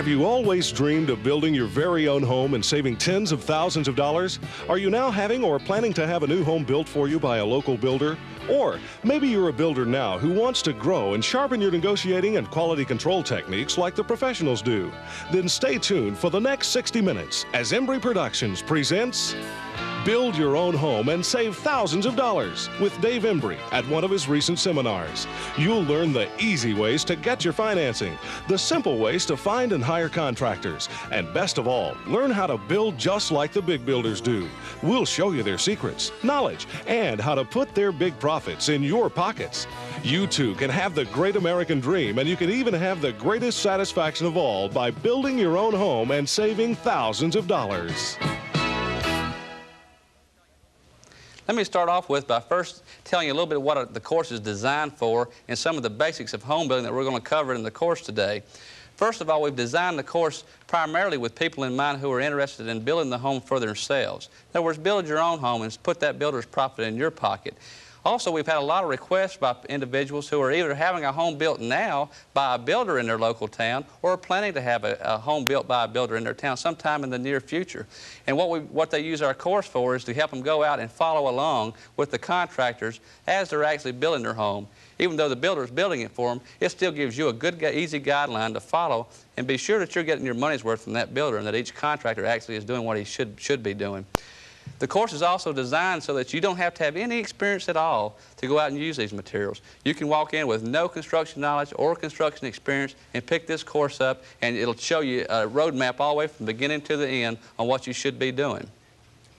Have you always dreamed of building your very own home and saving tens of thousands of dollars? Are you now having or planning to have a new home built for you by a local builder? Or maybe you're a builder now who wants to grow and sharpen your negotiating and quality control techniques like the professionals do. Then stay tuned for the next 60 minutes as Embry Productions presents Build Your Own Home and Save Thousands of Dollars with Dave Embry at one of his recent seminars. You'll learn the easy ways to get your financing, the simple ways to find and hire contractors, and best of all, learn how to build just like the big builders do. We'll show you their secrets, knowledge, and how to put their big profits in your pockets. You too can have the great American dream, and you can even have the greatest satisfaction of all by building your own home and saving thousands of dollars. Let me start off by first telling you a little bit what the course is designed for and some of the basics of home building that we're going to cover in the course today. First of all, we've designed the course primarily with people in mind who are interested in building the home for themselves. In other words, build your own home and put that builder's profit in your pocket. Also, we've had a lot of requests by individuals who are either having a home built now by a builder in their local town or are planning to have a home built by a builder in their town sometime in the near future. And what they use our course for is to help them go out and follow along with the contractors as they're actually building their home. Even though the builder is building it for them, it still gives you a good, easy guideline to follow and be sure that you're getting your money's worth from that builder and that each contractor actually is doing what he should be doing. The course is also designed so that you don't have to have any experience at all to go out and use these materials. You can walk in with no construction knowledge or construction experience and pick this course up, and it'll show you a roadmap all the way from the beginning to the end on what you should be doing.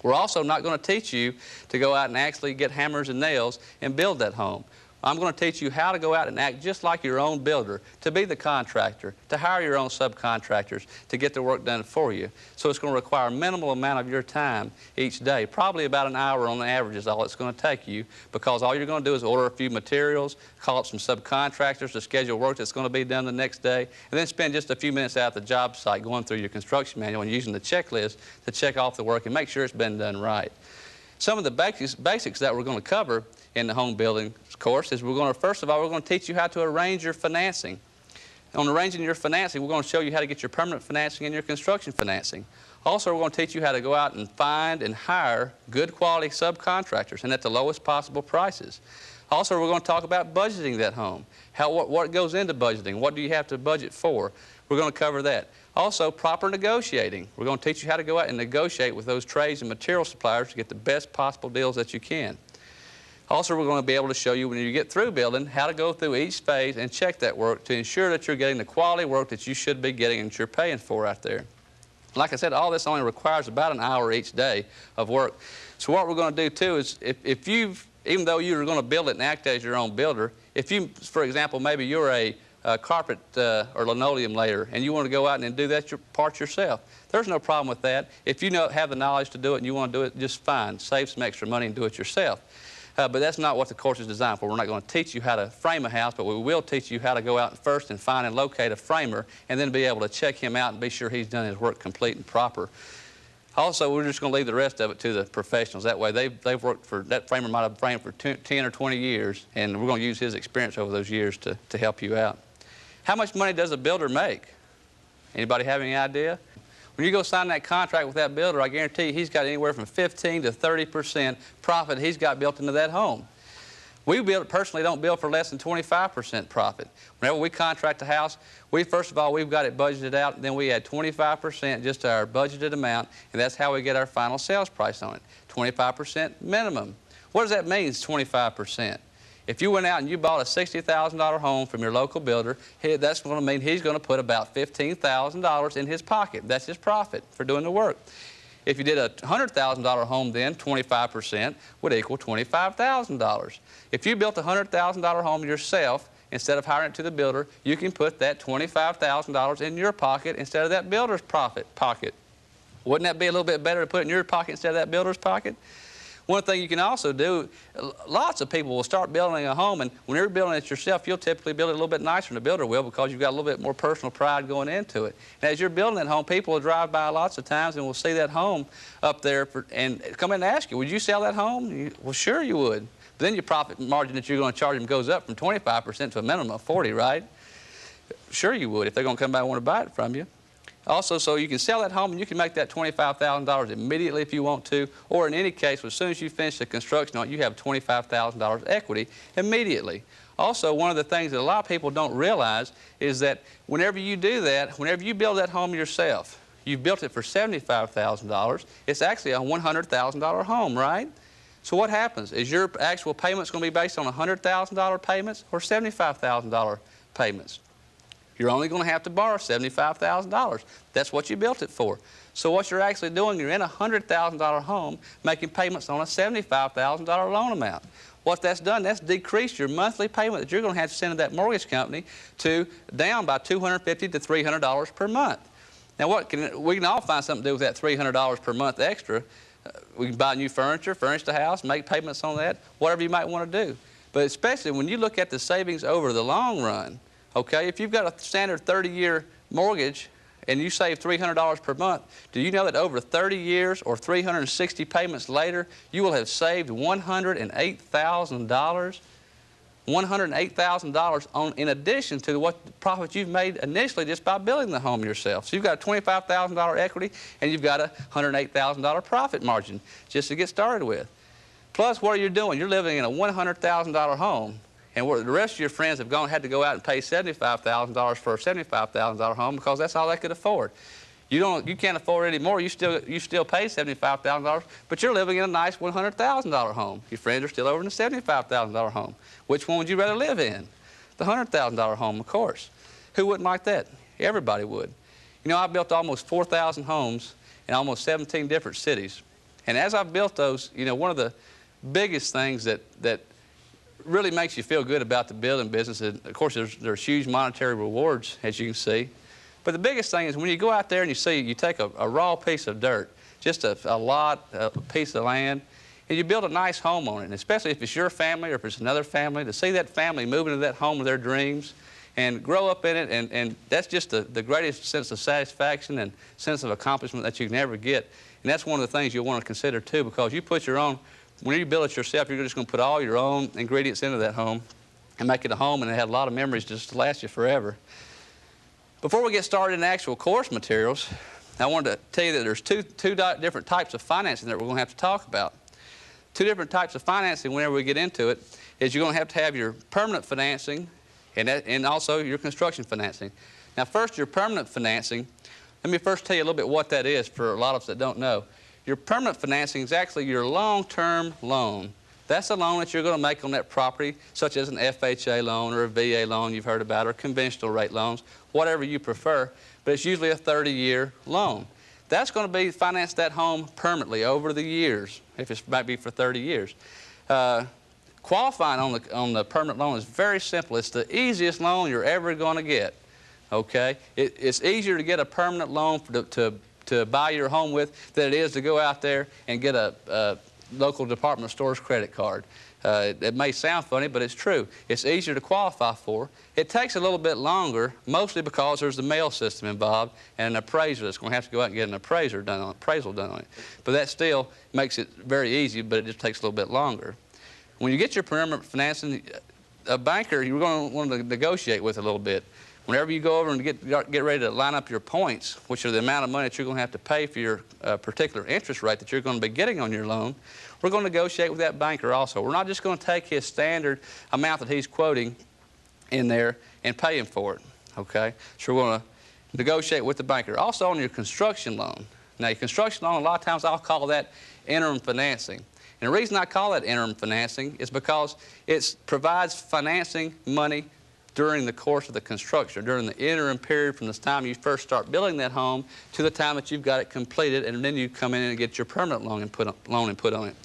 We're also not going to teach you to go out and actually get hammers and nails and build that home. I'm going to teach you how to go out and act just like your own builder, to be the contractor, to hire your own subcontractors to get the work done for you. So it's going to require a minimal amount of your time each day. Probably about an hour on the average is all it's going to take you, because all you're going to do is order a few materials, call up some subcontractors to schedule work that's going to be done the next day, and then spend just a few minutes out at the job site going through your construction manual and using the checklist to check off the work and make sure it's been done right. Some of the basics that we're going to cover in the home building course is first of all, we're going to teach you how to arrange your financing. On arranging your financing, we're going to show you how to get your permanent financing and your construction financing. Also, we're going to teach you how to go out and find and hire good quality subcontractors and at the lowest possible prices. Also, we're going to talk about budgeting that home. What goes into budgeting? What do you have to budget for? We're going to cover that. Also, proper negotiating. We're going to teach you how to go out and negotiate with those trades and material suppliers to get the best possible deals that you can. Also, we're going to be able to show you when you get through building how to go through each phase and check that work to ensure that you're getting the quality work that you should be getting and that you're paying for out there. Like I said, all this only requires about an hour each day of work. So what we're going to do too is even though you're going to build it and act as your own builder, if you, for example, maybe you're a carpet or linoleum layer and you want to go out and do that part yourself, there's no problem with that. If you have the knowledge to do it and you want to do it, just fine. Save some extra money and do it yourself. But that's not what the course is designed for. We're not going to teach you how to frame a house, but we will teach you how to go out first and find and locate a framer and then be able to check him out and be sure he's done his work complete and proper. Also, we're just going to leave the rest of it to the professionals. That way, they've worked for, that framer might have framed for 10 or 20 years, and we're going to use his experience over those years to help you out. How much money does a builder make? Anybody have any idea? When you go sign that contract with that builder, I guarantee you he's got anywhere from 15 to 30% profit he's got built into that home. We personally don't build for less than 25% profit. Whenever we contract a house, first of all, we've got it budgeted out, and then we add 25% just to our budgeted amount, and that's how we get our final sales price on it. 25% minimum. What does that mean, 25%? If you went out and you bought a $60,000 home from your local builder, that's going to mean he's going to put about $15,000 in his pocket. That's his profit for doing the work. If you did a $100,000 home, then 25% would equal $25,000. If you built a $100,000 home yourself, instead of hiring it to the builder, you can put that $25,000 in your pocket instead of that builder's pocket. Wouldn't that be a little bit better to put it in your pocket instead of that builder's pocket? One thing you can also do, lots of people will start building a home, and when you're building it yourself, you'll typically build it a little bit nicer than the builder will because you've got a little bit more personal pride going into it. And as you're building that home, people will drive by lots of times and will see that home up there and come in and ask you, would you sell that home? Well, sure you would. But then your profit margin that you're going to charge them goes up from 25% to a minimum of 40, right? Sure you would if they're going to come by and want to buy it from you. Also, so you can sell that home and you can make that $25,000 immediately if you want to, or in any case, as soon as you finish the construction on it, you have $25,000 equity immediately. Also, one of the things that a lot of people don't realize is that whenever you do that, whenever you build that home yourself, you built it for $75,000, it's actually a $100,000 home, right? So what happens? Is your actual payments going to be based on $100,000 payments or $75,000 payments? You're only going to have to borrow $75,000. That's what you built it for. So what you're actually doing, you're in a $100,000 home making payments on a $75,000 loan amount. What that's done, that's decreased your monthly payment that you're going to have to send to that mortgage company down by $250 to $300 per month. Now, we can all find something to do with that $300 per month extra. We can buy new furniture, furnish the house, make payments on that, whatever you might want to do. But especially when you look at the savings over the long run, okay, if you've got a standard 30-year mortgage and you save $300 per month, do you know that over 30 years or 360 payments later, you will have saved $108,000? $108,000 in addition to what profit you've made initially just by building the home yourself. So you've got a $25,000 equity and you've got a $108,000 profit margin just to get started with. Plus, what are you doing? You're living in a $100,000 home, and where the rest of your friends have had to go out and pay $75,000 for a $75,000 home because that's all they could afford. You can't afford it anymore. You still pay $75,000, but you're living in a nice $100,000 home. Your friends are still over in the $75,000 home. Which one would you rather live in? The $100,000 home, of course. Who wouldn't like that? Everybody would. You know, I've built almost 4,000 homes in almost 17 different cities. And as I've built those, you know, one of the biggest things that really makes you feel good about the building business, and of course there's huge monetary rewards, as you can see. But the biggest thing is when you go out there and you take a raw piece of dirt, just a piece of land, and you build a nice home on it, and especially if it's your family or if it's another family, to see that family move into that home of their dreams and grow up in it, and that's just the greatest sense of satisfaction and sense of accomplishment that you can ever get. And that's one of the things you'll want to consider too, because you put your own, when you build it yourself, you're just going to put all your own ingredients into that home and make it a home, and it has a lot of memories just to last you forever. Before we get started in the actual course materials, I wanted to tell you that there's two different types of financing that we're going to have to talk about. Two different types of financing whenever we get into it is you're going to have your permanent financing and also your construction financing. Now first, your permanent financing, let me first tell you a little bit what that is for a lot of us that don't know. Your permanent financing is actually your long-term loan. That's a loan that you're going to make on that property, such as an FHA loan or a VA loan you've heard about, or conventional rate loans, whatever you prefer, but it's usually a 30-year loan. That's going to be finance that home permanently over the years, if it might be for 30 years. Qualifying on the permanent loan is very simple. It's the easiest loan you're ever going to get, okay? It's easier to get a permanent loan to buy your home with than it is to go out there and get a local department store's credit card. It may sound funny, but it's true. It's easier to qualify for. It takes a little bit longer, mostly because there's the mail system involved and an appraiser that's going to have to go out and get an appraisal done on it. But that still makes it very easy, but it just takes a little bit longer. When you get your permanent financing, a banker you're going to want to negotiate with a little bit. Whenever you go over and get ready to line up your points, which are the amount of money that you're going to have to pay for your particular interest rate that you're going to be getting on your loan, we're going to negotiate with that banker also. We're not just going to take his standard amount that he's quoting in there and pay him for it, okay? So we're going to negotiate with the banker. Also on your construction loan. Now, your construction loan, a lot of times I'll call that interim financing. And the reason I call it interim financing is because it provides financing money during the course of the construction, during the interim period from the time you first start building that home to the time that you've got it completed, and then you come in and get your permanent loan and put on it.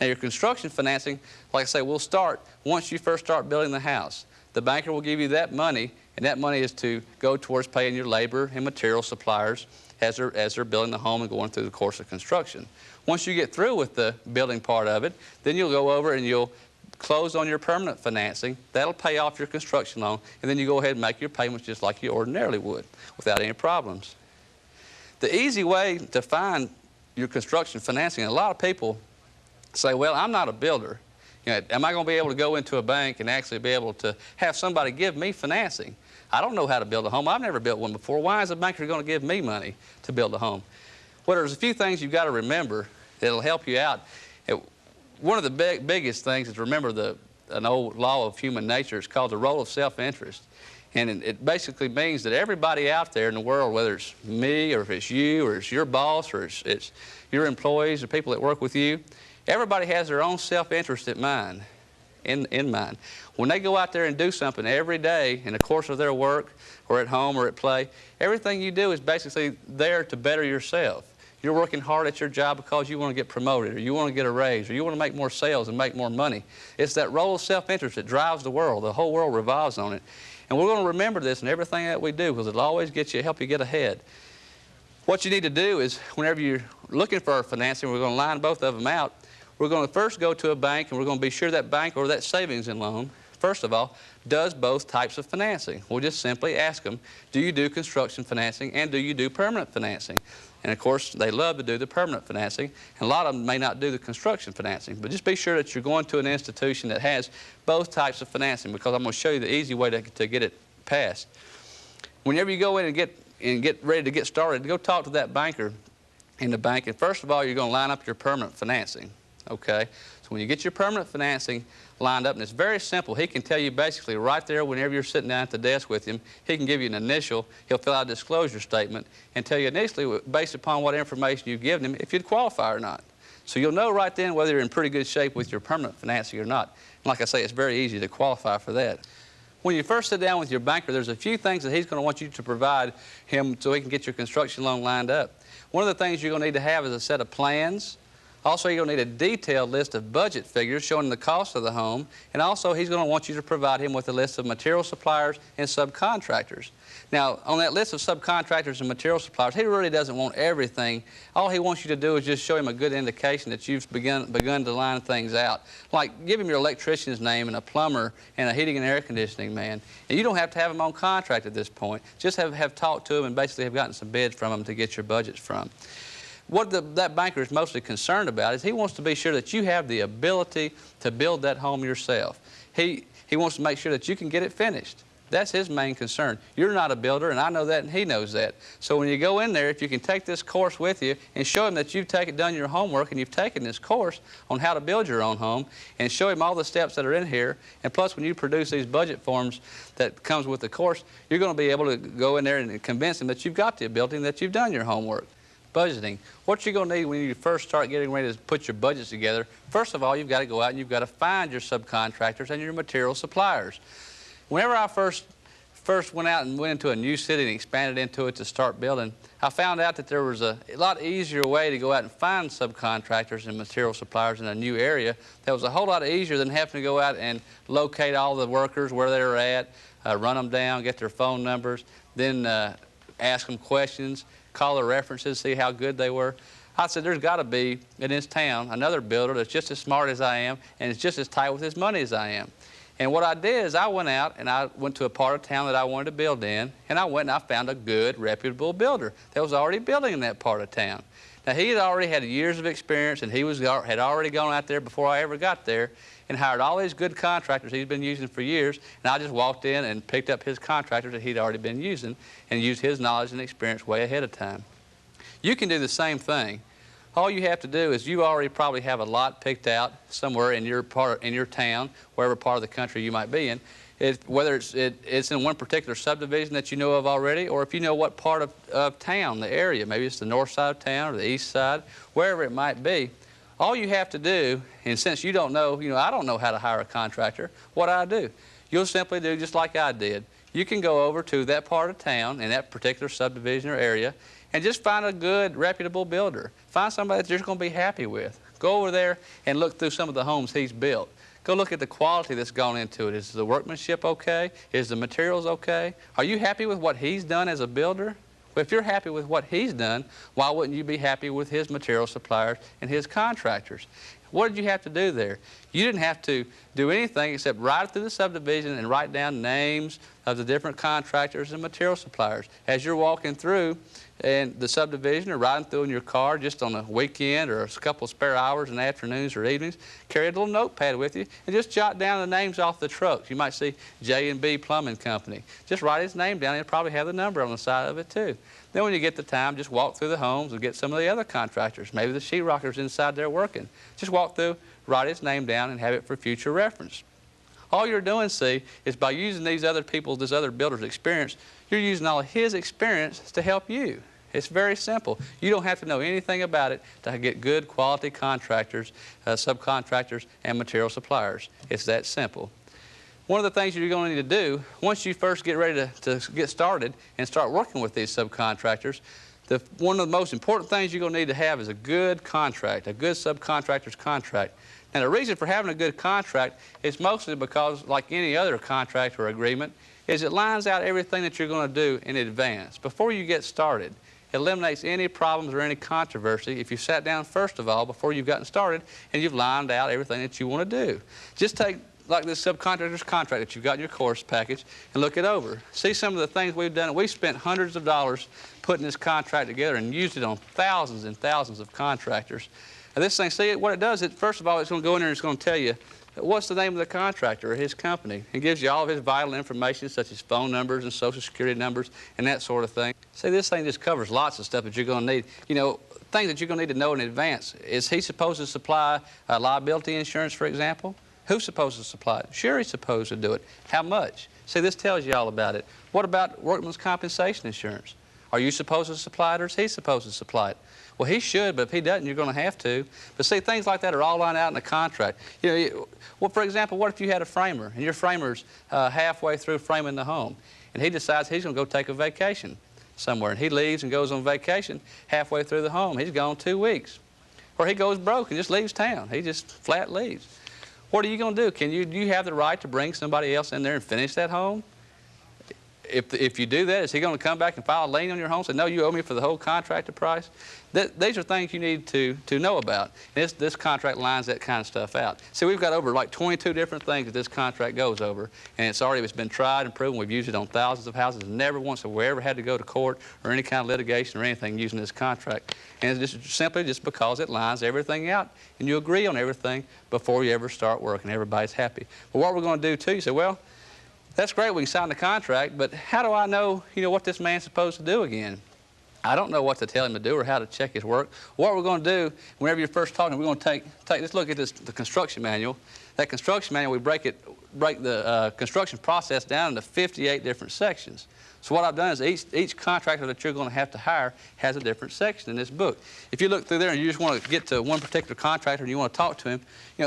Now, your construction financing, like I say, will start once you first start building the house. The banker will give you that money, and that money is to go towards paying your labor and material suppliers as they're building the home and going through the course of construction. Once you get through with the building part of it, then you'll go over and you'll close on your permanent financing. That'll pay off your construction loan, and then you go ahead and make your payments just like you ordinarily would without any problems. The easy way to find your construction financing, and a lot of people say, well, I'm not a builder. You know, am I going to be able to go into a bank and actually be able to have somebody give me financing? I don't know how to build a home. I've never built one before. Why is a banker going to give me money to build a home? Well, there's a few things you've got to remember that'll help you out. One of the biggest things is to remember an old law of human nature. It's called the role of self-interest. And it basically means that everybody out there in the world, whether it's me or if it's you or it's your boss or it's your employees or people that work with you, everybody has their own self-interest in mind. When they go out there and do something every day in the course of their work or at home or at play, everything you do is basically there to better yourself. You're working hard at your job because you want to get promoted or you want to get a raise or you want to make more sales and make more money. It's that role of self-interest that drives the world. The whole world revolves on it. And we're going to remember this in everything that we do because it'll always help you get ahead. What you need to do is whenever you're looking for financing, we're going to line both of them out. We're going to first go to a bank and we're going to be sure that bank or that savings and loan, first of all, does both types of financing. We'll just simply ask them, do you do construction financing and do you do permanent financing? And of course, they love to do the permanent financing, and a lot of them may not do the construction financing. But just be sure that you're going to an institution that has both types of financing because I'm going to show you the easy way to get it passed. Whenever you go in and get ready to get started, go talk to that banker in the bank. And first of all, you're going to line up your permanent financing. Okay, so when you get your permanent financing lined up, and it's very simple, he can tell you basically right there whenever you're sitting down at the desk with him, he can give you an initial, he'll fill out a disclosure statement and tell you initially, based upon what information you've given him, if you'd qualify or not. So you'll know right then whether you're in pretty good shape with your permanent financing or not. And like I say, it's very easy to qualify for that. When you first sit down with your banker, there's a few things that he's going to want you to provide him so he can get your construction loan lined up. One of the things you're going to need to have is a set of plans. Also, you're going to need a detailed list of budget figures showing the cost of the home, and also he's going to want you to provide him with a list of material suppliers and subcontractors. Now, on that list of subcontractors and material suppliers, he really doesn't want everything. All he wants you to do is just show him a good indication that you've begun to line things out. Like, give him your electrician's name and a plumber and a heating and air conditioning man. And you don't have to have them on contract at this point. Just have talked to them and basically have gotten some bids from them to get your budgets from. What that banker is mostly concerned about is he wants to be sure that you have the ability to build that home yourself. He wants to make sure that you can get it finished. That's his main concern. You're not a builder, and I know that, and he knows that. So when you go in there, if you can take this course with you and show him that you've done your homework and you've taken this course on how to build your own home and show him all the steps that are in here, and plus when you produce these budget forms that comes with the course, you're going to be able to go in there and convince him that you've got the ability and that you've done your homework. Budgeting. What you're going to need when you first start getting ready to put your budgets together, first of all, you've got to go out and you've got to find your subcontractors and your material suppliers. Whenever I first went out and went into a new city and expanded into it to start building, I found out that there was a lot easier way to go out and find subcontractors and material suppliers in a new area. That was a whole lot easier than having to go out and locate all the workers where they're at, run them down, get their phone numbers, then ask them questions, call their references, see how good they were. I said, there's got to be, in this town, another builder that's just as smart as I am and is just as tight with his money as I am. And what I did is I went out and I went to a part of town that I wanted to build in, and I went and I found a good, reputable builder that was already building in that part of town. Now, he had already had years of experience, and he had already gone out there before I ever got there and hired all these good contractors he's been using for years, and I just walked in and picked up his contractors that he'd already been using and used his knowledge and experience way ahead of time. You can do the same thing. All you have to do is you already probably have a lot picked out somewhere in your town, wherever part of the country you might be in. Whether it's in one particular subdivision that you know of already, or if you know what part of town, the area, maybe it's the north side of town or the east side, wherever it might be, all you have to do, and since you don't know, I don't know how to hire a contractor, what I do, you'll simply do just like I did. You can go over to that part of town in that particular subdivision or area and just find a good, reputable builder. Find somebody that you're going to be happy with. Go over there and look through some of the homes he's built. Go look at the quality that's gone into it. Is the workmanship okay? Is the materials okay? Are you happy with what he's done as a builder? Well, if you're happy with what he's done, why wouldn't you be happy with his material suppliers and his contractors? What did you have to do there? You didn't have to do anything except ride through the subdivision and write down names, of the different contractors and material suppliers. As you're walking through and the subdivision or riding through in your car just on a weekend or a couple of spare hours in the afternoons or evenings, carry a little notepad with you and just jot down the names off the trucks. You might see J&B Plumbing Company. Just write his name down and it'll probably have the number on the side of it too. Then when you get the time, just walk through the homes and get some of the other contractors. Maybe the sheetrocker's inside there working. Just walk through, write his name down and have it for future reference. All you're doing, see, is by using these other people's, this other builder's experience, you're using all of his experience to help you. It's very simple. You don't have to know anything about it to get good quality contractors, subcontractors, and material suppliers. It's that simple. One of the things you're going to need to do, once you first get ready to get started and start working with these subcontractors, one of the most important things you're going to need to have is a good contract, a good subcontractor's contract. And the reason for having a good contract is mostly because, like any other contract or agreement, is it lines out everything that you're going to do in advance before you get started. It eliminates any problems or any controversy if you sat down first of all before you've gotten started and you've lined out everything that you want to do. Just take like this subcontractor's contract that you've got in your course package and look it over. See some of the things we've done. We've spent hundreds of dollars putting this contract together and used it on thousands and thousands of contractors. Now this thing, see what it does, first of all, it's going to go in there and it's going to tell you what's the name of the contractor or his company. It gives you all of his vital information such as phone numbers and social security numbers and that sort of thing. See, this thing just covers lots of stuff that you're going to need. You know, things that you're going to need to know in advance. Is he supposed to supply liability insurance, for example? Who's supposed to supply it? Sure, he's supposed to do it. How much? See, this tells you all about it. What about workman's compensation insurance? Are you supposed to supply it or is he supposed to supply it? Well, he should, but if he doesn't, you're going to have to. But see, things like that are all lined out in the contract. You know, well, for example, what if you had a framer and your framer's halfway through framing the home and he decides he's going to go take a vacation somewhere and he leaves and goes on vacation halfway through the home. He's gone 2 weeks. Or he goes broke and just leaves town. He just flat leaves. What are you going to do? Do you have the right to bring somebody else in there and finish that home? If you do that, is he going to come back and file a lien on your home and say, no, you owe me for the whole contractor price? These are things you need to know about. And this contract lines that kind of stuff out. See, we've got over like 22 different things that this contract goes over, and it's been tried and proven. We've used it on thousands of houses, and never once have we ever had to go to court or any kind of litigation or anything using this contract. And it's just simply just because it lines everything out, and you agree on everything before you ever start working. Everybody's happy. But what we're going to do, too, you say, well, that's great, we can sign the contract, but how do I know, what this man's supposed to do again? I don't know what to tell him to do or how to check his work. What we're going to do, whenever you're first talking, we're going to let's look at the construction manual. That construction manual, we break the construction process down into 58 different sections. So what I've done is each contractor that you're going to have to hire has a different section in this book. If you look through there and you just want to get to one particular contractor and you want to talk to him,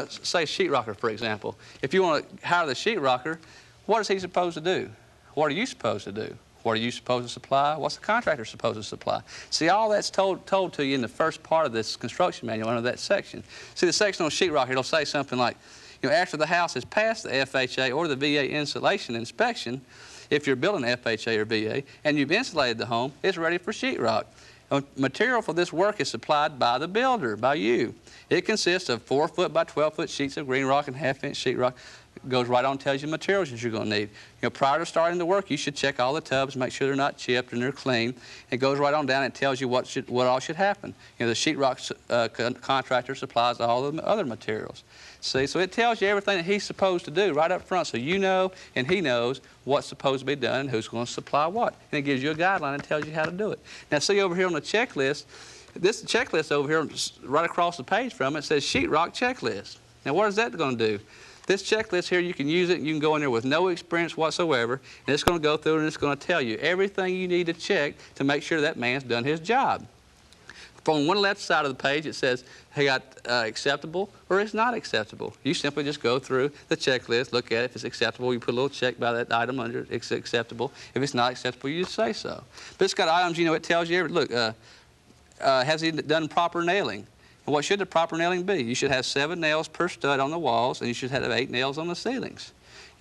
say sheetrocker, for example. If you want to hire the sheetrocker, what is he supposed to do? What are you supposed to do? What are you supposed to supply? What's the contractor supposed to supply? See, all that's told to you in the first part of this construction manual under that section. See, the section on sheetrocker, it'll say something like, after the house has passed the FHA or the VA insulation inspection, if you're building FHA or VA, and you've insulated the home, it's ready for sheetrock. Material for this work is supplied by the builder, by you. It consists of 4-foot by 12-foot sheets of green rock and half-inch sheetrock. It goes right on and tells you materials that you're going to need. Prior to starting the work, you should check all the tubs, make sure they're not chipped and they're clean. It goes right on down and tells you what all should happen. The sheetrock contractor supplies all the other materials. See, so it tells you everything that he's supposed to do right up front, so you know and he knows what's supposed to be done and who's going to supply what. And it gives you a guideline and tells you how to do it. Now, see over here on the checklist, this checklist over here, right across the page from it, says sheetrock checklist. Now, what is that going to do? This checklist here, you can use it, and you can go in there with no experience whatsoever, and it's going to go through and it's going to tell you everything you need to check to make sure that man's done his job. From one left side of the page, it says, hey, acceptable or it's not acceptable. You simply just go through the checklist, look at it. If it's acceptable, you put a little check by that item under it's acceptable. If it's not acceptable, you just say so. But it's got items, it tells you, look, has he done proper nailing? And what should the proper nailing be? You should have 7 nails per stud on the walls, and you should have 8 nails on the ceilings.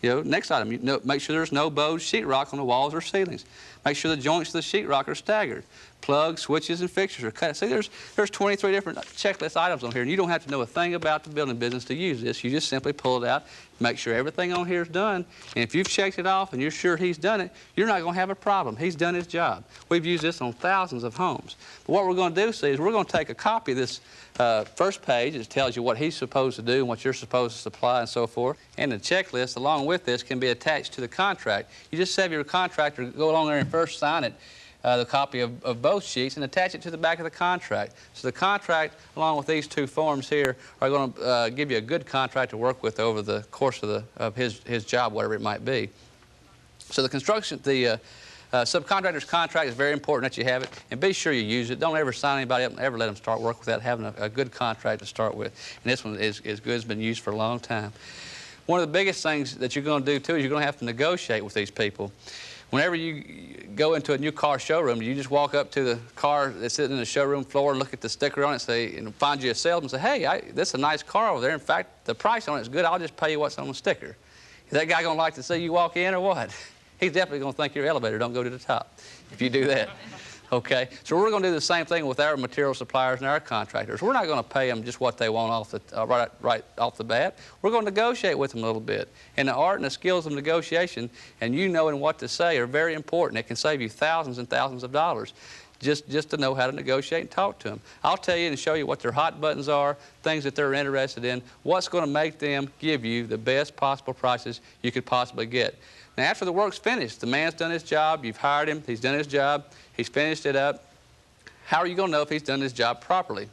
Next item, make sure there's no bowed sheetrock on the walls or ceilings. Make sure the joints of the sheetrock are staggered. plugs, switches, and fixtures are cut. See, there's 23 different checklist items on here, and you don't have to know a thing about the building business to use this. You just simply pull it out, make sure everything on here is done, and if you've checked it off and you're sure he's done it, you're not going to have a problem. He's done his job. We've used this on thousands of homes. But what we're going to do, see, is we're going to take a copy of this first page. It tells you what he's supposed to do and what you're supposed to supply and so forth. And the checklist, along with this, can be attached to the contract. You just have your contractor go along there and first sign it, the copy of both sheets, and attach it to the back of the contract. So the contract, along with these two forms here, are going to give you a good contract to work with over the course of his job, whatever it might be. So the subcontractor's contract is very important that you have it, and be sure you use it. Don't ever sign anybody up and ever let them start work without having a good contract to start with. And this one is good, it's been used for a long time. One of the biggest things that you're going to do, too, is you're going to have to negotiate with these people. Whenever you go into a new car showroom, you just walk up to the car that's sitting in the showroom floor and look at the sticker on it and find you a salesman and say, hey, this is a nice car over there. In fact, the price on it is good. I'll just pay you what's on the sticker. Is that guy going to like to see you walk in or what? He's definitely going to think your elevator don't go to the top if you do that. Okay? So we're going to do the same thing with our material suppliers and our contractors. We're not going to pay them just what they want off the, right off the bat. We're going to negotiate with them a little bit. And the art and the skills of negotiation and you knowing what to say are very important. It can save you thousands and thousands of dollars just to know how to negotiate and talk to them. I'll tell you and show you what their hot buttons are, things that they're interested in, what's going to make them give you the best possible prices you could possibly get. Now, after the work's finished, the man's done his job, you've hired him, he's done his job, he's finished it up. How are you going to know if he's done his job properly?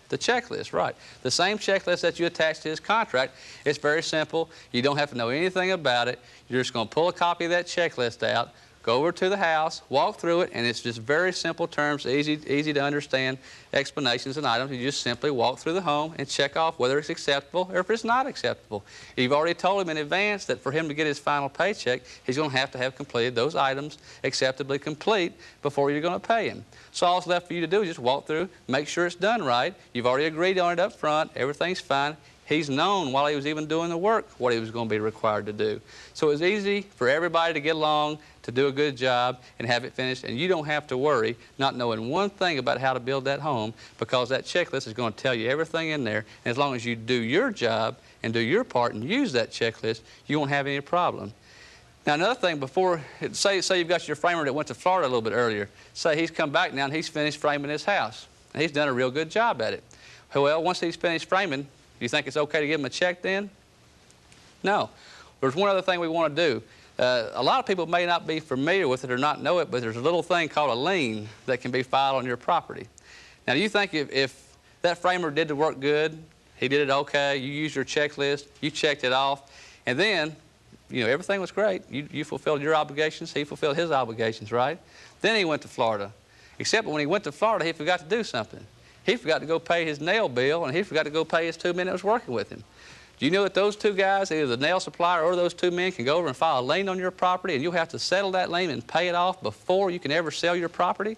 The checklist, right. The same checklist that you attach to his contract. It's very simple. You don't have to know anything about it. You're just going to pull a copy of that checklist out, go over to the house, walk through it, and it's just very simple terms, easy to understand explanations and items. You just simply walk through the home and check off whether it's acceptable or if it's not acceptable. You've already told him in advance that for him to get his final paycheck, he's going to have completed those items acceptably complete before you're going to pay him. So all that's left for you to do is just walk through, make sure it's done right. You've already agreed on it up front. Everything's fine. He's known while he was even doing the work what he was going to be required to do. So it's easy for everybody to get along, to do a good job, and have it finished. And you don't have to worry not knowing one thing about how to build that home because that checklist is going to tell you everything in there. And as long as you do your job and do your part and use that checklist, you won't have any problem. Now, another thing, say you've got your framer that went to Florida a little bit earlier. Say he's come back now and he's finished framing his house. And he's done a real good job at it. Well, once he's finished framing, do you think it's okay to give him a check then? No. There's one other thing we want to do. A lot of people may not be familiar with it or not know it, but there's a little thing called a lien that can be filed on your property. Now, do you think if that framer did the work good, he did it okay, you used your checklist, you checked it off, and then, you know, everything was great. You fulfilled your obligations, he fulfilled his obligations, right? Then he went to Florida. Except when he went to Florida, he forgot to do something. He forgot to go pay his nail bill, and he forgot to go pay his 2 men that was working with him. Do you know that those two guys, either the nail supplier or those 2 men, can go over and file a lien on your property, and you'll have to settle that lien and pay it off before you can ever sell your property?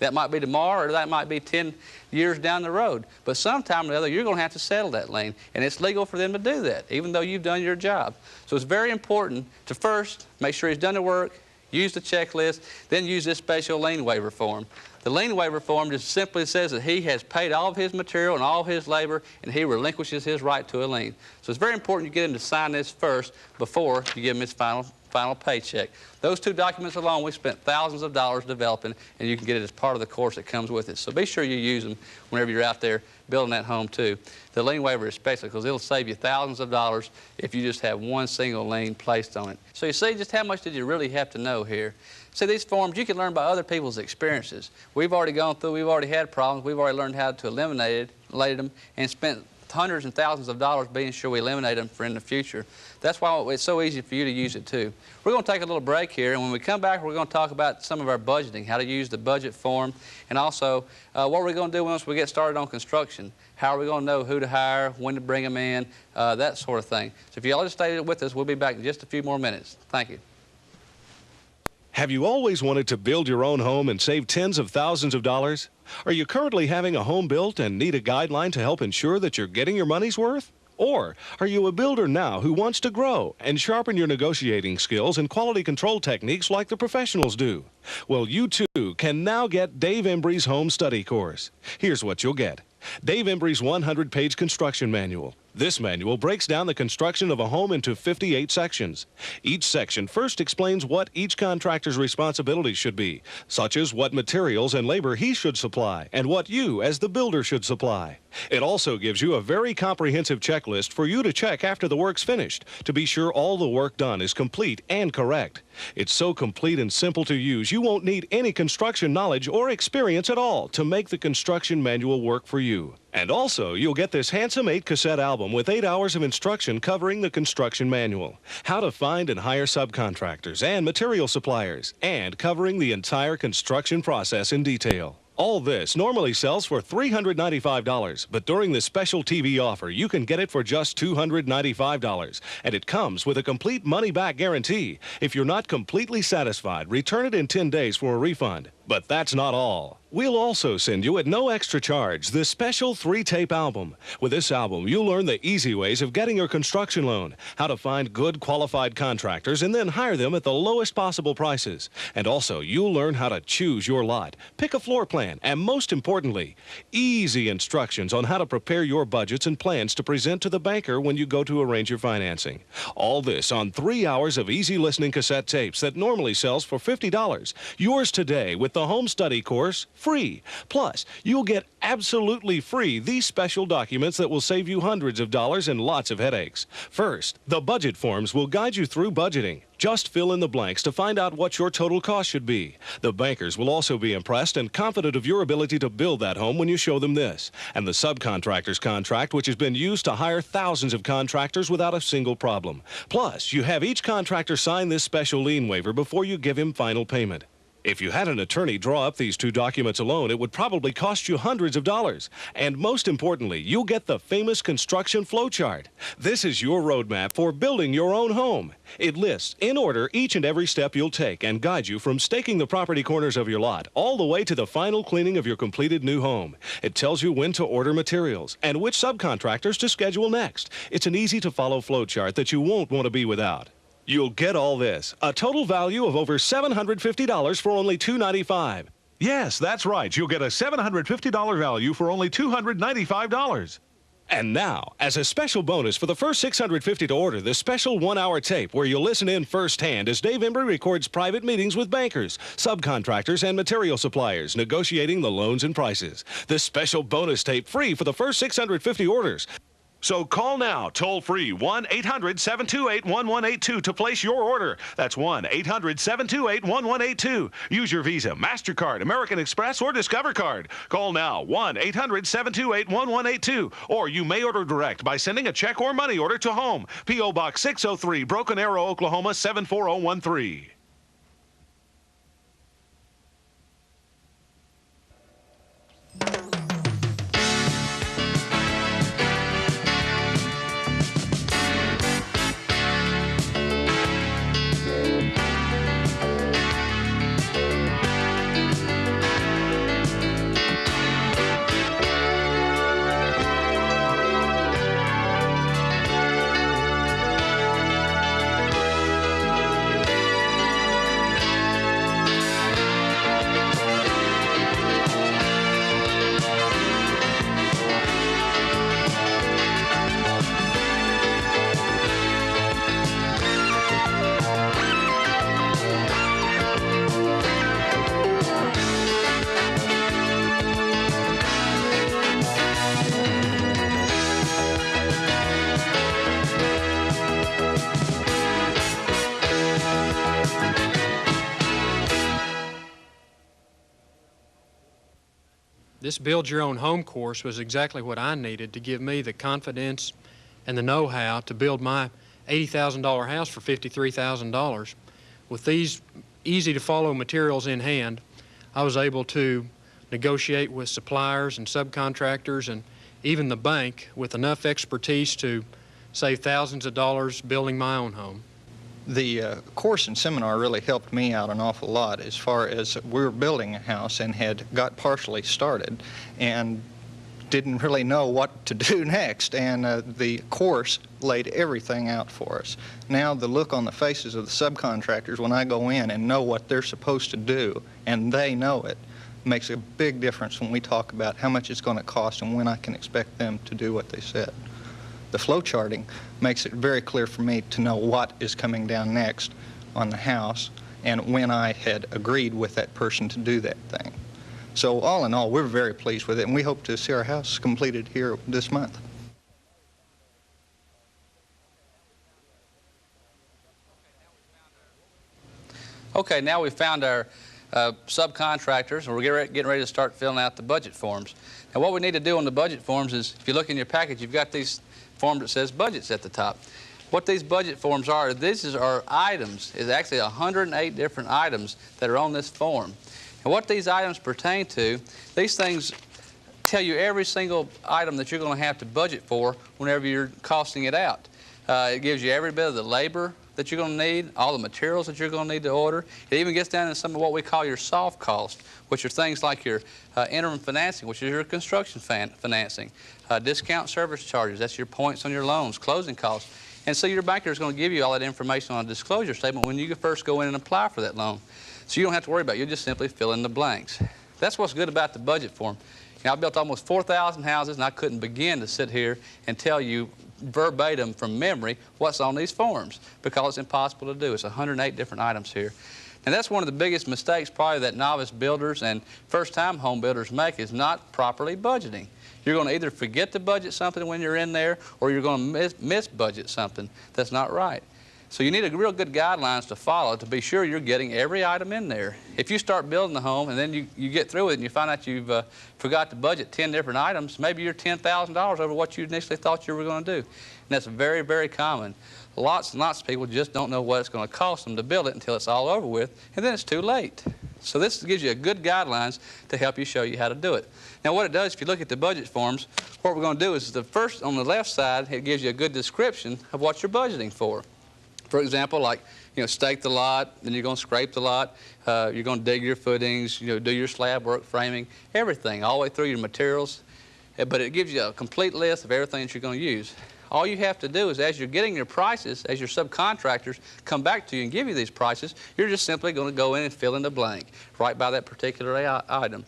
That might be tomorrow, or that might be 10 years down the road. But sometime or other, you're going to have to settle that lien, and it's legal for them to do that, even though you've done your job. So it's very important to first make sure he's done the work, use the checklist, then use this special lien waiver form. The lien waiver form just simply says that he has paid all of his material and all of his labor, and he relinquishes his right to a lien. So it's very important you get him to sign this first before you give him his final paycheck. Those 2 documents alone, we spent thousands of dollars developing, and you can get it as part of the course that comes with it. So be sure you use them whenever you're out there building that home too. The lien waiver is special because it'll save you thousands of dollars if you just have one single lien placed on it. So you see just how much did you really have to know here. See, these forms you can learn by other people's experiences. We've already gone through, we've already had problems, we've already learned how to eliminate them and spent hundreds and thousands of dollars being sure we eliminate them for in the future. That's why it's so easy for you to use it too. We're going to take a little break here, and when we come back, we're going to talk about some of our budgeting, how to use the budget form, and also what we're going to do once we get started on construction. How are we going to know who to hire, when to bring them in, that sort of thing. So if you all just stay with us, we'll be back in just a few more minutes. Thank you. Have you always wanted to build your own home and save tens of thousands of dollars? Are you currently having a home built and need a guideline to help ensure that you're getting your money's worth? Or are you a builder now who wants to grow and sharpen your negotiating skills and quality control techniques like the professionals do? Well, you too can now get Dave Embry's Home Study Course. Here's what you'll get. Dave Embry's 100-page construction manual. This manual breaks down the construction of a home into 58 sections. Each section first explains what each contractor's responsibilities should be, such as what materials and labor he should supply and what you, as the builder, should supply. It also gives you a very comprehensive checklist for you to check after the work's finished to be sure all the work done is complete and correct. It's so complete and simple to use, you won't need any construction knowledge or experience at all to make the construction manual work for you. And also, you'll get this handsome 8-cassette album with 8 hours of instruction covering the construction manual, how to find and hire subcontractors and material suppliers, and covering the entire construction process in detail. All this normally sells for $395, but during this special TV offer, you can get it for just $295, and it comes with a complete money-back guarantee. If you're not completely satisfied, return it in 10 days for a refund. But that's not all. We'll also send you at no extra charge this special 3-tape album. With this album, you'll learn the easy ways of getting your construction loan, how to find good qualified contractors and then hire them at the lowest possible prices. And also, you'll learn how to choose your lot, pick a floor plan, and most importantly, easy instructions on how to prepare your budgets and plans to present to the banker when you go to arrange your financing. All this on 3 hours of easy listening cassette tapes that normally sells for $50. Yours today with the Home Study Course, free. Plus, you'll get absolutely free these special documents that will save you hundreds of dollars and lots of headaches. First, the budget forms will guide you through budgeting. Just fill in the blanks to find out what your total cost should be. The bankers will also be impressed and confident of your ability to build that home when you show them this. And the subcontractor's contract, which has been used to hire thousands of contractors without a single problem. Plus, you have each contractor sign this special lien waiver before you give him final payment. If you had an attorney draw up these 2 documents alone, it would probably cost you hundreds of dollars. And most importantly, you'll get the famous construction flowchart. This is your roadmap for building your own home. It lists in order each and every step you'll take and guides you from staking the property corners of your lot all the way to the final cleaning of your completed new home. It tells you when to order materials and which subcontractors to schedule next. It's an easy-to-follow flowchart that you won't want to be without. You'll get all this, a total value of over $750 for only $295. Yes, that's right. You'll get a $750 value for only $295. And now, as a special bonus for the first 650 to order this special 1-hour tape where you'll listen in firsthand as Dave Embry records private meetings with bankers, subcontractors, and material suppliers, negotiating the loans and prices. This special bonus tape free for the first 650 orders. So call now, toll-free, 1-800-728-1182 to place your order. That's 1-800-728-1182. Use your Visa, MasterCard, American Express, or Discover Card. Call now, 1-800-728-1182. Or you may order direct by sending a check or money order to home. P.O. Box 603, Broken Arrow, Oklahoma, 74013. This Build Your Own Home course was exactly what I needed to give me the confidence and the know-how to build my $80,000 house for $53,000. With these easy-to-follow materials in hand, I was able to negotiate with suppliers and subcontractors and even the bank with enough expertise to save thousands of dollars building my own home. The course and seminar really helped me out an awful lot as far as we were building a house and had got partially started. And didn't really know what to do next, and the course laid everything out for us. Now the look on the faces of the subcontractors when I go in and know what they're supposed to do, and they know it, makes a big difference when we talk about how much it's going to cost and when I can expect them to do what they said. The flow charting makes it very clear for me to know what is coming down next on the house and when I had agreed with that person to do that thing. So all in all, we're very pleased with it, and we hope to see our house completed here this month. Okay, now we've found our subcontractors, and we're getting ready to start filling out the budget forms. Now what we need to do on the budget forms is, if you look in your package, you've got these forms that says budgets at the top. What these budget forms are, are items. It's actually 108 different items that are on this form. And what these items pertain to, these things tell you every single item that you're going to have to budget for whenever you're costing it out. It gives you every bit of the labor that you're going to need, all the materials that you're going to need to order. It even gets down to some of what we call your soft cost, which are things like your interim financing, which is your construction financing, discount service charges, that's your points on your loans, closing costs. And so your banker is going to give you all that information on a disclosure statement when you first go in and apply for that loan. So you don't have to worry about it. You'll just simply fill in the blanks. That's what's good about the budget form. You know, I built almost 4,000 houses, and I couldn't begin to sit here and tell you verbatim from memory what's on these forms because it's impossible to do. It's 108 different items here. And that's one of the biggest mistakes probably that novice builders and first-time home builders make, is not properly budgeting. You're going to either forget to budget something when you're in there, or you're going to miss-budget something that's not right. So you need a real good guidelines to follow to be sure you're getting every item in there. If you start building the home and then you get through it and you find out you've forgot to budget 10 different items, maybe you're $10,000 over what you initially thought you were going to do. And that's very, very common. Lots and lots of people just don't know what it's going to cost them to build it until it's all over with, and then it's too late. So this gives you a good guidelines to help you show you how to do it. Now what it does, if you look at the budget forms, what we're going to do is the first, on the left side, it gives you a good description of what you're budgeting for. For example, like, stake the lot, then you're going to scrape the lot, you're going to dig your footings, do your slab work, framing, everything, all the way through your materials. But it gives you a complete list of everything that you're going to use. All you have to do is, as you're getting your prices, as your subcontractors come back to you and give you these prices, you're just simply going to go in and fill in the blank right by that particular item.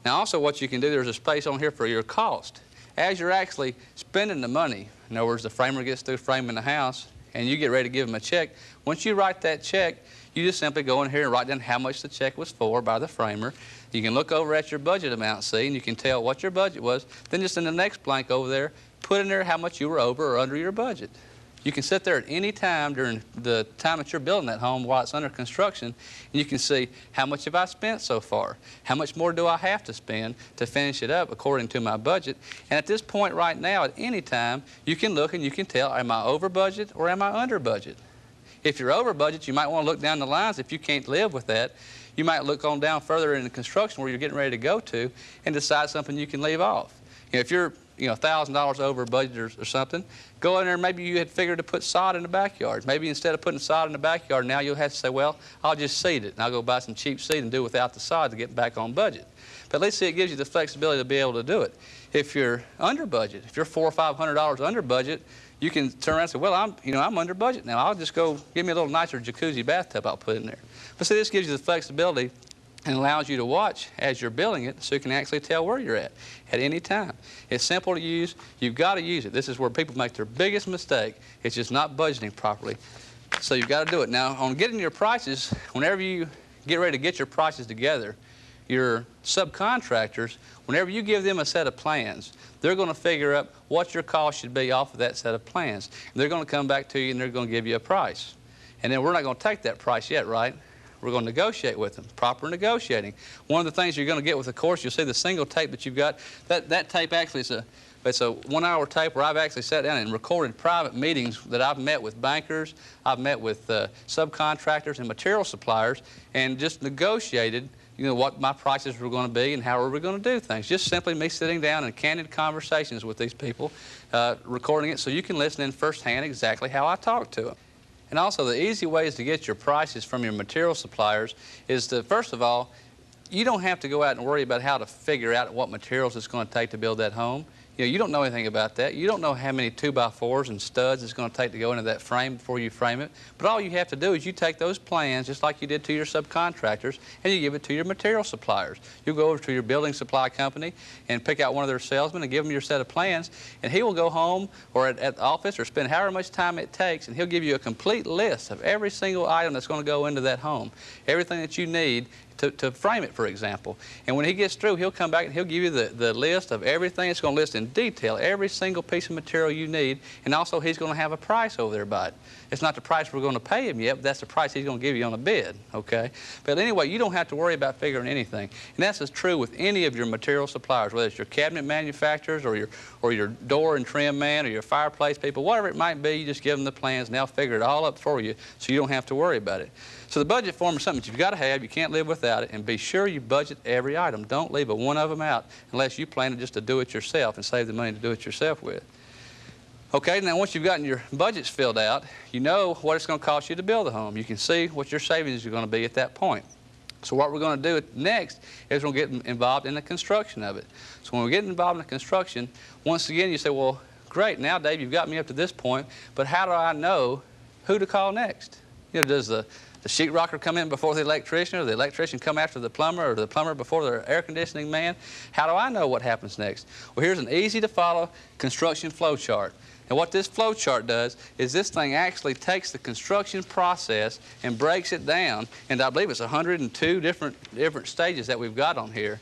Now also what you can do, there's a space on here for your cost. As you're actually spending the money, in other words, the framer gets through framing the house, and you get ready to give them a check, once you write that check, you just simply go in here and write down how much the check was for by the framer. You can look over at your budget amount, see, and you can tell what your budget was. Then just in the next blank over there, put in there how much you were over or under your budget. You can sit there at any time during the time that you're building that home while it's under construction, and you can see how much have I spent so far? How much more do I have to spend to finish it up according to my budget? And at this point right now, at any time, you can look and you can tell, am I over budget or am I under budget? If you're over budget, you might want to look down the lines. If you can't live with that, you might look on down further in the construction where you're getting ready to go to and decide something you can leave off. If you're $1,000 over budget or something, go in there and maybe you had figured to put sod in the backyard. Maybe instead of putting sod in the backyard, now you'll have to say, well, I'll just seed it, and I'll go buy some cheap seed and do without the sod to get back on budget. But at least it gives you the flexibility to be able to do it. If you're under budget, if you're $400 or $500 under budget, you can turn around and say, well, I'm under budget now. I'll just go give me a little nicer jacuzzi bathtub I'll put in there. But see, this gives you the flexibility and allows you to watch as you're building it so you can actually tell where you're at any time. It's simple to use. You've got to use it. This is where people make their biggest mistake. It's just not budgeting properly. So you've got to do it. Now, on getting your prices, whenever you get ready to get your prices together, your subcontractors, whenever you give them a set of plans, they're going to figure out what your cost should be off of that set of plans. And they're going to come back to you and they're going to give you a price. And then we're not going to take that price yet, right? We're going to negotiate with them, proper negotiating. One of the things you're going to get with the course, you'll see the single tape that you've got. That tape actually is it's a 1-hour tape where I've actually sat down and recorded private meetings that I've met with bankers, I've met with subcontractors and material suppliers, and just negotiated what my prices were going to be and how we were going to do things. Just simply me sitting down in candid conversations with these people, recording it so you can listen in firsthand exactly how I talk to them. And also, the easy ways to get your prices from your material suppliers is to, first of all, you don't have to go out and worry about how to figure out what materials it's going to take to build that home. You know, you don't know anything about that. You don't know how many 2x4s and studs it's going to take to go into that frame before you frame it. But all you have to do is you take those plans, just like you did to your subcontractors, and you give it to your material suppliers. You go over to your building supply company and pick out one of their salesmen and give them your set of plans, and he will go home or at the office or spend however much time it takes, and he'll give you a complete list of every single item that's going to go into that home, everything that you need to frame it, for example. And when he gets through, he'll come back and he'll give you the list of everything. It's going to list in detail every single piece of material you need, and also he's going to have a price over there by it. It's not the price we're going to pay him yet, but that's the price he's going to give you on a bid, okay? But anyway, you don't have to worry about figuring anything. And that's as true with any of your material suppliers, whether it's your cabinet manufacturers or your door and trim man or your fireplace people, whatever it might be, you just give them the plans and they'll figure it all up for you so you don't have to worry about it. So the budget form is something that you've got to have. You can't live without it. And be sure you budget every item. Don't leave a one of them out unless you plan just to do it yourself and save the money to do it yourself with. Okay, now once you've gotten your budgets filled out, you know what it's going to cost you to build a home. You can see what your savings are going to be at that point. So what we're going to do next is we're going to get involved in the construction of it. So when we get involved in the construction, once again you say, well, great, now Dave, you've got me up to this point, but how do I know who to call next? You know, does the sheetrocker come in before the electrician, or the electrician come after the plumber, or the plumber before the air conditioning man? How do I know what happens next? Well, here's an easy-to-follow construction flow chart. And what this flow chart does is this thing actually takes the construction process and breaks it down, and I believe it's 102 different stages that we've got on here.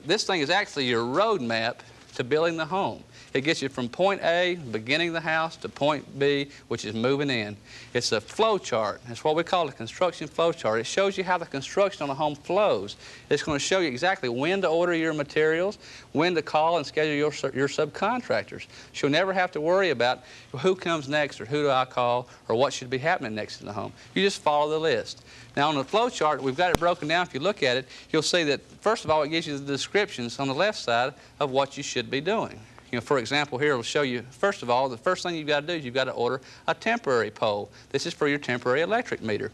This thing is actually your roadmap to building the home. It gets you from point A, beginning of the house, to point B, which is moving in. It's a flow chart. That's what we call a construction flow chart. It shows you how the construction on a home flows. It's going to show you exactly when to order your materials, when to call and schedule your subcontractors. So you'll never have to worry about who comes next, or who do I call, or what should be happening next in the home. You just follow the list. Now on the flow chart, we've got it broken down. If you look at it, you'll see that, first of all, it gives you the descriptions on the left side of what you should be doing. You know, for example, here it'll show you, first of all, the first thing you've got to do is you've got to order a temporary pole. This is for your temporary electric meter.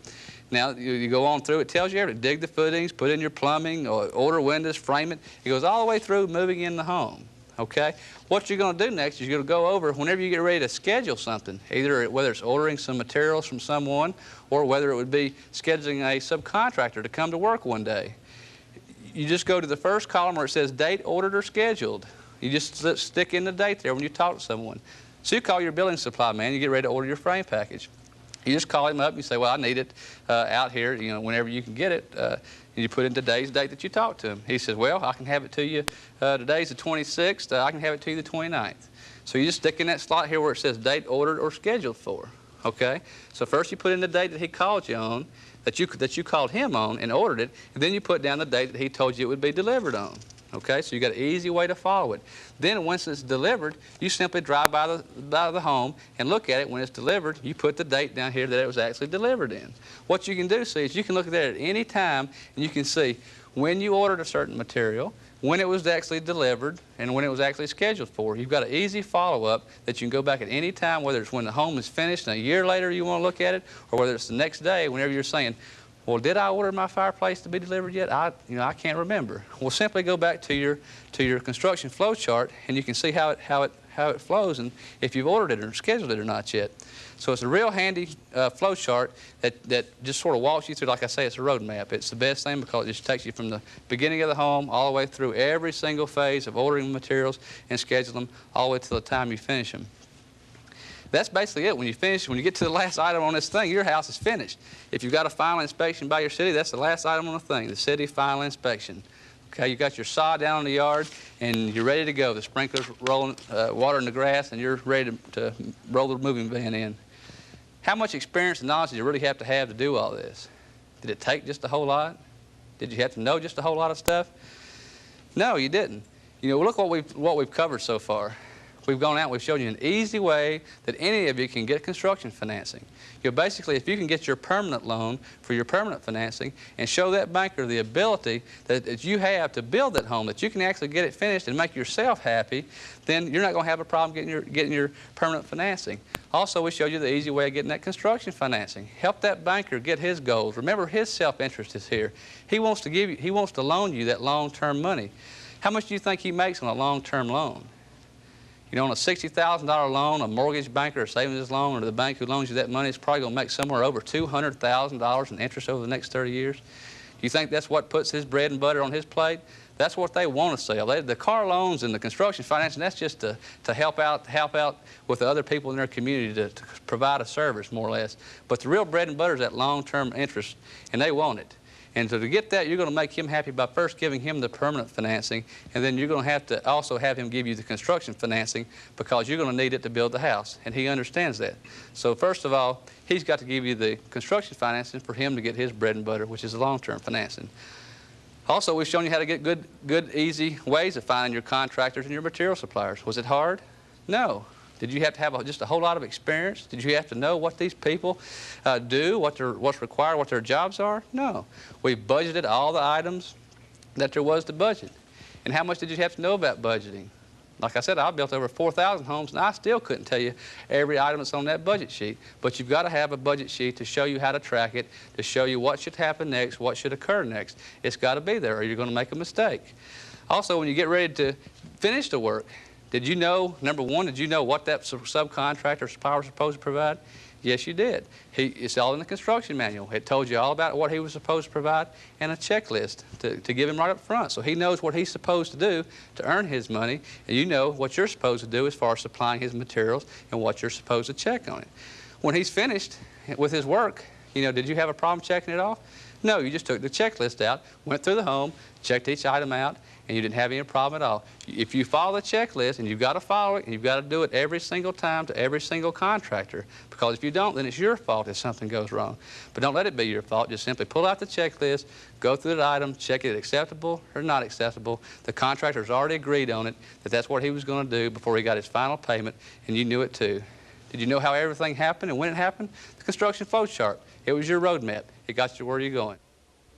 Now, you go on through, it tells you everything. Dig the footings, put in your plumbing, or order windows, frame it. It goes all the way through moving in the home, okay? What you're going to do next is you're going to go over, whenever you get ready to schedule something, either whether it's ordering some materials from someone, or whether it would be scheduling a subcontractor to come to work one day. You just go to the first column where it says date, ordered, or scheduled. You just stick in the date there when you talk to someone. So you call your building supply man, you get ready to order your frame package. You just call him up and you say, well, I need it out here, you know, whenever you can get it. And you put in today's date that you talked to him. He says, well, I can have it to you, today's the 26th, I can have it to you the 29th. So you just stick in that slot here where it says date, ordered, or scheduled for, okay? So first you put in the date that he called you on, that you called him on and ordered it, and then you put down the date that he told you it would be delivered on. Okay, so you got an easy way to follow it. Then once it's delivered, you simply drive by the home and look at it. When it's delivered, you put the date down here that it was actually delivered in. What you can do, see, is you can look at that at any time, and you can see when you ordered a certain material, when it was actually delivered, and when it was actually scheduled for. You've got an easy follow-up that you can go back at any time, whether it's when the home is finished and a year later you want to look at it, or whether it's the next day whenever you're saying, well, did I order my fireplace to be delivered yet? I can't remember. Well, simply go back to your construction flow chart, and you can see how it flows, and if you've ordered it or scheduled it or not yet. So it's a real handy flow chart that just sort of walks you through. Like I say, it's a road map. It's the best thing because it just takes you from the beginning of the home all the way through every single phase of ordering materials and scheduling them all the way to the time you finish them. That's basically it. When you get to the last item on this thing, your house is finished. If you've got a final inspection by your city, that's the last item on the thing, the city final inspection. Okay, you got your saw down in the yard, and you're ready to go. The sprinkler's rolling water in the grass, and you're ready to roll the moving van in. How much experience and knowledge do you really have to do all this? Did it take just a whole lot? Did you have to know just a whole lot of stuff? No, you didn't. You know, look what we've covered so far. we've gone out and we've shown you an easy way that any of you can get construction financing. Basically, if you can get your permanent loan for your permanent financing and show that banker the ability that you have to build that home, that you can actually get it finished and make yourself happy, then you're not going to have a problem getting your permanent financing. Also, we showed you the easy way of getting that construction financing. Help that banker get his goals. Remember, his self-interest is here. He wants to loan you that long-term money. How much do you think he makes on a long-term loan? You know, on a $60,000 loan, a mortgage banker or savings loan or the bank who loans you that money is probably going to make somewhere over $200,000 in interest over the next 30 years. Do you think that's what puts his bread and butter on his plate? That's what they want to sell. The car loans and the construction financing, that's just to help out with the other people in their community to provide a service, more or less. But the real bread and butter is that long-term interest, and they want it. And so to get that, you're going to make him happy by first giving him the permanent financing, and then you're going to have to also have him give you the construction financing because you're going to need it to build the house, and he understands that. So first of all, he's got to give you the construction financing for him to get his bread and butter, which is the long-term financing. Also, we've shown you how to get good, easy ways of finding your contractors and your material suppliers. Was it hard? No. Did you have to have just a whole lot of experience? Did you have to know what these people do, what's required, what their jobs are? No. We budgeted all the items that there was to budget. And how much did you have to know about budgeting? Like I said, I built over 4,000 homes, and I still couldn't tell you every item that's on that budget sheet. But you've got to have a budget sheet to show you how to track it, to show you what should happen next, what should occur next. It's got to be there, or you're going to make a mistake. Also, when you get ready to finish the work, did you know, number one, did you know what that subcontractor or supplier was supposed to provide? Yes, you did. It's all in the construction manual. It told you all about what he was supposed to provide and a checklist to give him right up front. So he knows what he's supposed to do to earn his money, and you know what you're supposed to do as far as supplying his materials and what you're supposed to check on it. When he's finished with his work, you know, did you have a problem checking it off? No, you just took the checklist out, went through the home, checked each item out, and you didn't have any problem at all. If you follow the checklist, and you've got to follow it, and you've got to do it every single time to every single contractor, because if you don't, then it's your fault if something goes wrong. But don't let it be your fault. Just simply pull out the checklist, go through the item, check it acceptable or not acceptable. The contractor's already agreed on it, that that's what he was going to do before he got his final payment, and you knew it too. Did you know how everything happened and when it happened? The construction flow chart. It was your roadmap. It got you where you're going.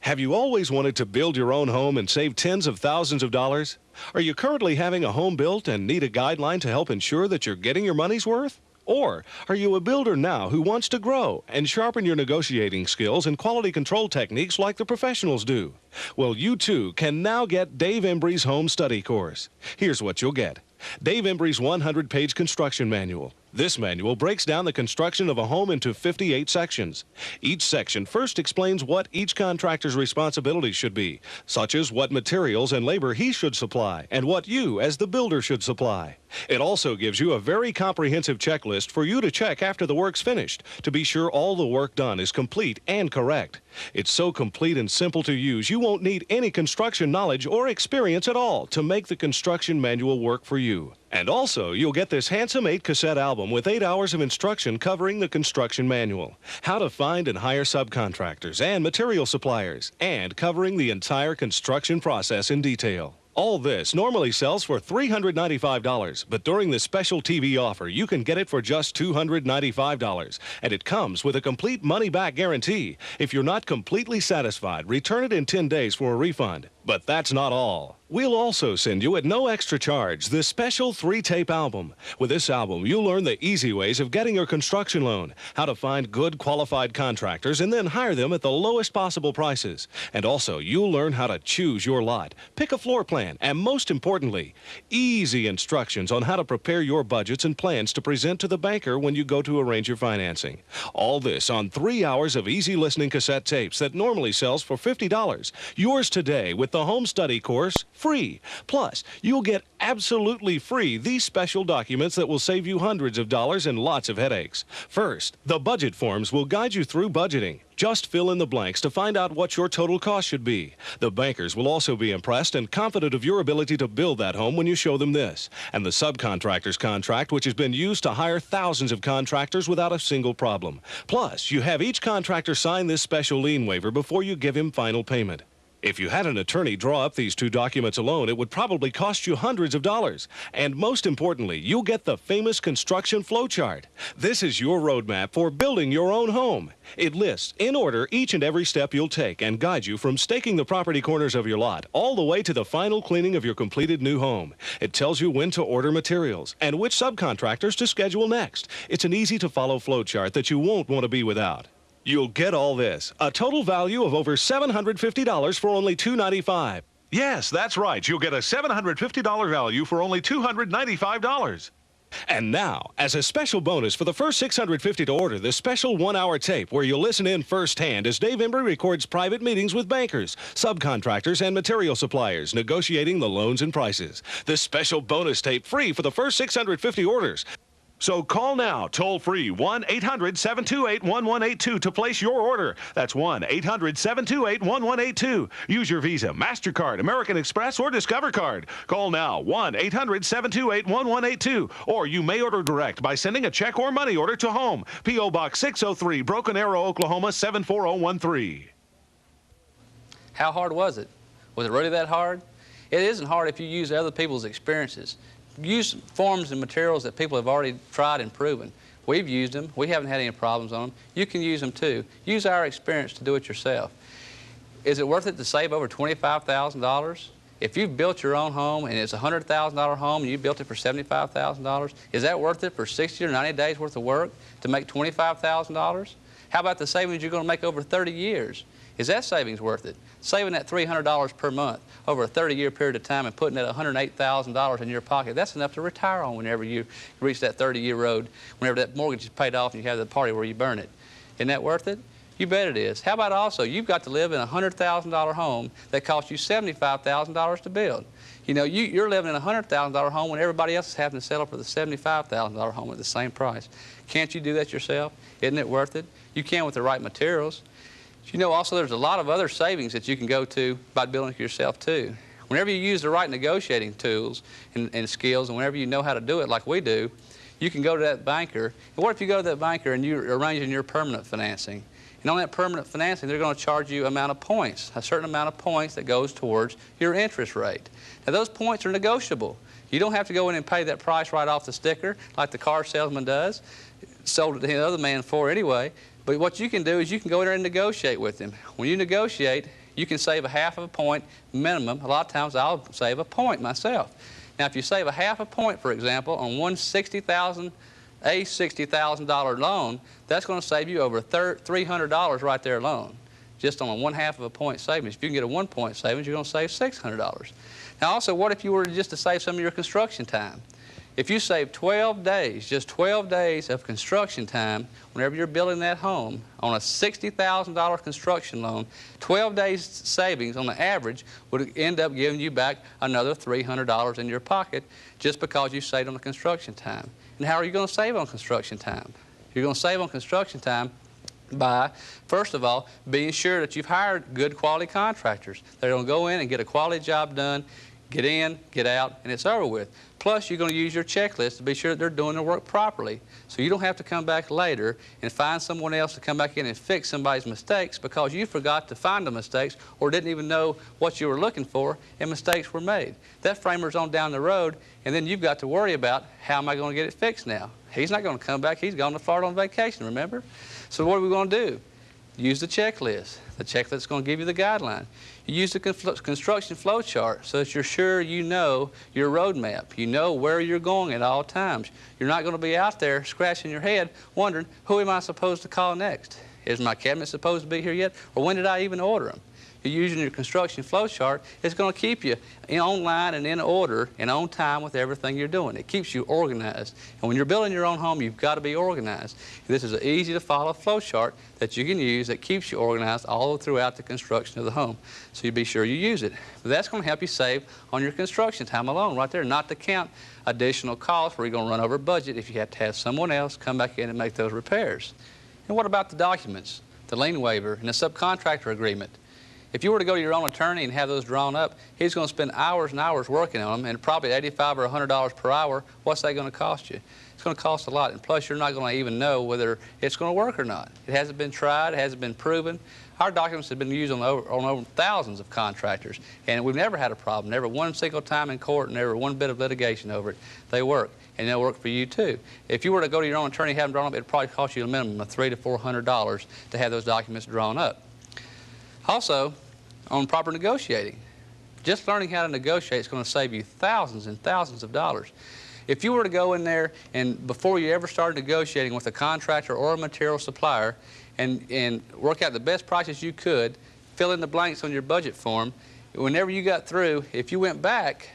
Have you always wanted to build your own home and save tens of thousands of dollars? Are you currently having a home built and need a guideline to help ensure that you're getting your money's worth? Or are you a builder now who wants to grow and sharpen your negotiating skills and quality control techniques like the professionals do? Well, you too can now get Dave Embry's home study course. Here's what you'll get. Dave Embry's 100-page construction manual. This manual breaks down the construction of a home into 58 sections. Each section first explains what each contractor's responsibilities should be, such as what materials and labor he should supply and what you, as the builder, should supply. It also gives you a very comprehensive checklist for you to check after the work's finished to be sure all the work done is complete and correct. It's so complete and simple to use, you won't need any construction knowledge or experience at all to make the construction manual work for you. And also, you'll get this handsome 8-cassette album with 8 hours of instruction covering the construction manual, how to find and hire subcontractors and material suppliers, and covering the entire construction process in detail. All this normally sells for $395, but during this special TV offer, you can get it for just $295, and it comes with a complete money-back guarantee. If you're not completely satisfied, return it in 10 days for a refund. But that's not all. We'll also send you at no extra charge this special 3-tape album. With this album, you'll learn the easy ways of getting your construction loan, how to find good qualified contractors and then hire them at the lowest possible prices. And also, you'll learn how to choose your lot, pick a floor plan, and most importantly, easy instructions on how to prepare your budgets and plans to present to the banker when you go to arrange your financing. All this on 3 hours of easy listening cassette tapes that normally sells for $50. Yours today with the home study course, free. Plus, you'll get absolutely free these special documents that will save you hundreds of dollars and lots of headaches. First, the budget forms will guide you through budgeting. Just fill in the blanks to find out what your total cost should be. The bankers will also be impressed and confident of your ability to build that home when you show them this. And the subcontractor's contract, which has been used to hire thousands of contractors without a single problem. Plus, you have each contractor sign this special lien waiver before you give him final payment. If you had an attorney draw up these 2 documents alone, it would probably cost you hundreds of dollars. And most importantly, you'll get the famous construction flowchart. This is your roadmap for building your own home. It lists in order each and every step you'll take and guides you from staking the property corners of your lot all the way to the final cleaning of your completed new home. It tells you when to order materials and which subcontractors to schedule next. It's an easy-to-follow flowchart that you won't want to be without. You'll get all this, a total value of over $750 for only $295. Yes, that's right. You'll get a $750 value for only $295. And now, as a special bonus for the first 650 to order this special 1-hour tape where you'll listen in firsthand as Dave Embry records private meetings with bankers, subcontractors, and material suppliers negotiating the loans and prices. This special bonus tape free for the first 650 orders. So call now, toll-free, 1-800-728-1182 to place your order. That's 1-800-728-1182. Use your Visa, MasterCard, American Express, or Discover Card. Call now, 1-800-728-1182. Or you may order direct by sending a check or money order to home. P.O. Box 603, Broken Arrow, Oklahoma, 74013. How hard was it? Was it really that hard? It isn't hard if you use other people's experiences. Use forms and materials that people have already tried and proven. We've used them. We haven't had any problems on them. You can use them too. Use our experience to do it yourself. Is it worth it to save over $25,000? If you've built your own home and it's a $100,000 home and you built it for $75,000, is that worth it for 60 or 90 days worth of work to make $25,000? How about the savings you're going to make over 30 years? Is that savings worth it? Saving that $300 per month over a 30-year period of time and putting that $108,000 in your pocket, that's enough to retire on whenever you reach that 30-year road, whenever that mortgage is paid off and you have the party where you burn it. Isn't that worth it? You bet it is. How about also, you've got to live in a $100,000 home that costs you $75,000 to build. You know, you're living in a $100,000 home when everybody else is having to settle for the $75,000 home at the same price. Can't you do that yourself? Isn't it worth it? You can with the right materials. You know, also there's a lot of other savings that you can go to by building it yourself too. Whenever you use the right negotiating tools and skills, and whenever you know how to do it like we do, you can go to that banker. And what if you go to that banker and you're arranging your permanent financing? And on that permanent financing, they're going to charge you amount of points, a certain amount of points that goes towards your interest rate. Now those points are negotiable. You don't have to go in and pay that price right off the sticker like the car salesman does. Sold it to the other man for anyway. But what you can do is you can go in there and negotiate with him. When you negotiate, you can save a half of a point minimum. A lot of times I'll save a point myself. Now if you save a half a point, for example, on one $60,000 loan, that's going to save you over $300 right there alone, just on a 1/2 of a point savings. If you can get a 1 point savings, you're going to save $600. Now also, what if you were just to save some of your construction time? If you save 12 days, just 12 days of construction time, whenever you're building that home, on a $60,000 construction loan, 12 days savings on the average would end up giving you back another $300 in your pocket just because you saved on the construction time. And how are you going to save on construction time? You're going to save on construction time by, first of all, being sure that you've hired good quality contractors. They're going to go in and get a quality job done, get in, get out, and it's over with. Plus, you're going to use your checklist to be sure that they're doing their work properly. So you don't have to come back later and find someone else to come back in and fix somebody's mistakes because you forgot to find the mistakes or didn't even know what you were looking for and mistakes were made. That framer's on down the road, and then you've got to worry about, how am I going to get it fixed now? He's not going to come back. He's gone to Florida on vacation, remember? So what are we going to do? Use the checklist. The checklist is going to give you the guideline. You use the construction flow chart so that you're sure you know your roadmap. You know where you're going at all times. You're not going to be out there scratching your head wondering, who am I supposed to call next? Is my cabinet supposed to be here yet? Or when did I even order them? You're using your construction flow chart. It's going to keep you online and in order and on time with everything you're doing. It keeps you organized. And when you're building your own home, you've got to be organized. This is an easy to follow flow chart that you can use that keeps you organized all throughout the construction of the home. So you be sure you use it. But that's going to help you save on your construction time alone right there, not to count additional costs where you're going to run over budget if you have to have someone else come back in and make those repairs. And what about the documents, the lien waiver, and the subcontractor agreement? If you were to go to your own attorney and have those drawn up, he's going to spend hours and hours working on them, and probably $85 or $100 per hour. What's that going to cost you? It's going to cost a lot, and plus you're not going to even know whether it's going to work or not. It hasn't been tried, it hasn't been proven. Our documents have been used on over thousands of contractors, and we've never had a problem, never one single time in court, never one bit of litigation over it. They work, and they'll work for you too. If you were to go to your own attorney and have them drawn up, it'd probably cost you a minimum of $300 to $400 to have those documents drawn up. Also, on proper negotiating. Just learning how to negotiate is going to save you thousands and thousands of dollars. If you were to go in there and before you ever started negotiating with a contractor or a material supplier and work out the best prices you could, fill in the blanks on your budget form, whenever you got through, if you went back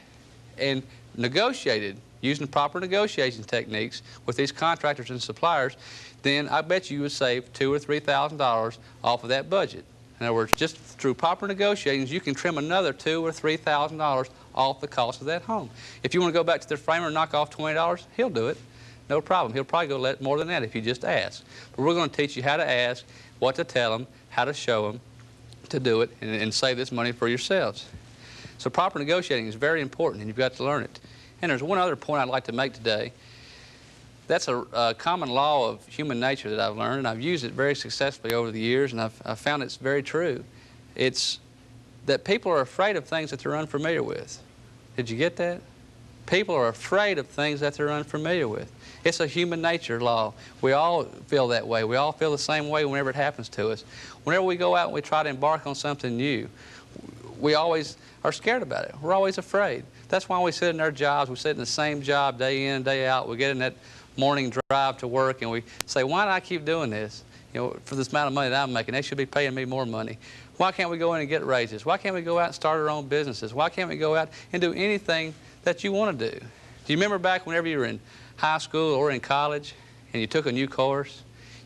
and negotiated using proper negotiation techniques with these contractors and suppliers, then I bet you would save $2,000 or $3,000 off of that budget. In other words, just through proper negotiations, you can trim another $2,000 or $3,000 off the cost of that home. If you want to go back to the framer and knock off $20, he'll do it. No problem. He'll probably go let more than that if you just ask. But we're going to teach you how to ask, what to tell them, how to show them to do it, and save this money for yourselves. So proper negotiating is very important, and you've got to learn it. And there's one other point I'd like to make today. That's a common law of human nature that I've learned, and I've used it very successfully over the years, and I've found it's very true. It's that people are afraid of things that they're unfamiliar with. Did you get that? People are afraid of things that they're unfamiliar with. It's a human nature law. We all feel that way. We all feel the same way whenever it happens to us. Whenever we go out and we try to embark on something new, we always are scared about it. We're always afraid. That's why we sit in our jobs. We sit in the same job day in, day out. We get in that morning drive to work and we say, why do I keep doing this? You know, for this amount of money that I'm making, they should be paying me more money. Why can't we go in and get raises? Why can't we go out and start our own businesses? Why can't we go out and do anything that you want to do? Do you remember back whenever you were in high school or in college and you took a new course?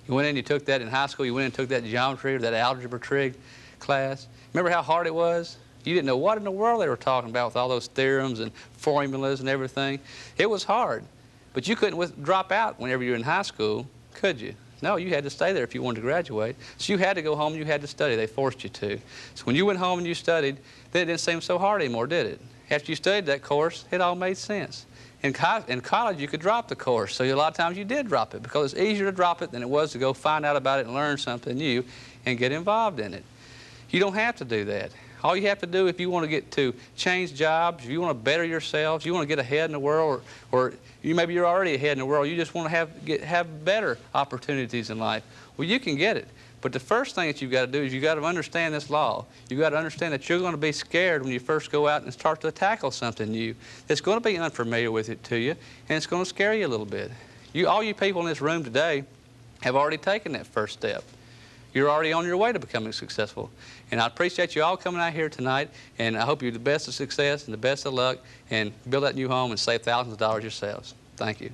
You went in and you took that in high school, you went in and took that geometry or that algebra trig class. Remember how hard it was? You didn't know what in the world they were talking about with all those theorems and formulas and everything. It was hard. But you couldn't drop out whenever you were in high school, could you? No, you had to stay there if you wanted to graduate. So you had to go home and you had to study. They forced you to. So when you went home and you studied, then it didn't seem so hard anymore, did it? After you studied that course, it all made sense. In college, you could drop the course. So a lot of times you did drop it because it's easier to drop it than it was to go find out about it and learn something new and get involved in it. You don't have to do that. All you have to do if you want to get to change jobs, if you want to better yourselves, you want to get ahead in the world, or maybe you're already ahead in the world, you just want to have better opportunities in life, well, you can get it. But the first thing that you've got to do is you've got to understand this law. You've got to understand that you're going to be scared when you first go out and start to tackle something new. It's going to be unfamiliar with it to you, and it's going to scare you a little bit. All you people in this room today have already taken that first step. You're already on your way to becoming successful. And I appreciate you all coming out here tonight, and I hope you're the best of success and the best of luck, and build that new home and save thousands of dollars yourselves. Thank you.